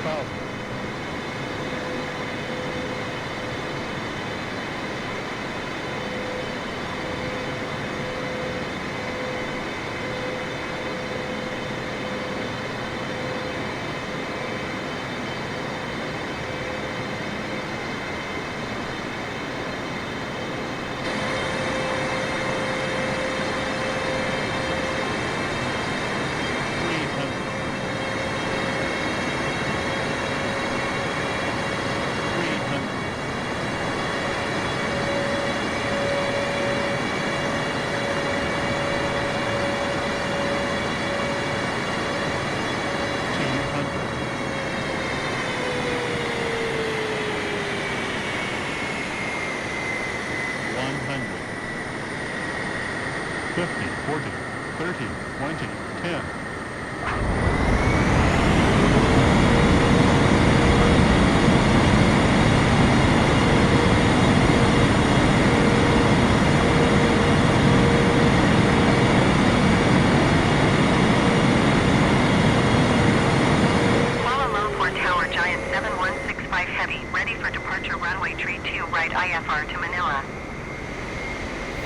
2000. Fifty, 40, 30, 20, 10. Kuala Lumpur Tower, Giant 7165 Heavy, ready for departure runway 32 right IFR to Manila.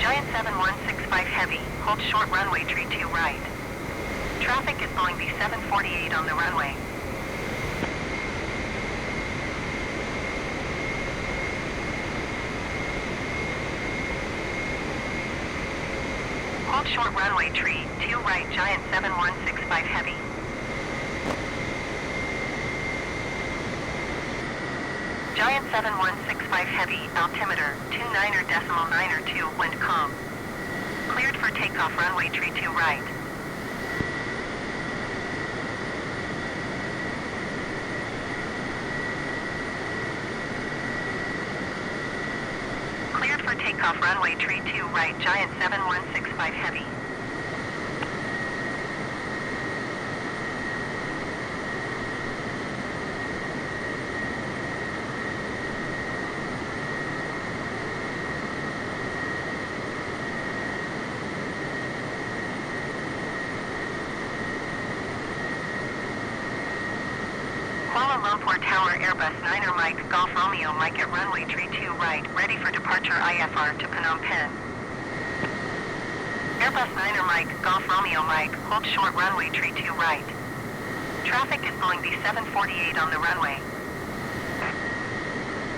Giant 7165 Heavy, hold short runway 32 right. Traffic is Boeing B748 on the runway. Hold short runway 32 right, Giant 7165 Heavy. Giant 7165 Heavy, altimeter 29.92, wind calm. Cleared for takeoff runway 32 right. Cleared for takeoff runway 32 right, Giant 7165 Heavy. Kuala Lumpur Tower, Airbus 9er Mike, Golf Romeo Mike at runway 32 right, ready for departure IFR to Phnom Penh. Airbus 9er Mike, Golf Romeo Mike, hold short runway 32 right. Traffic is Boeing B748 on the runway.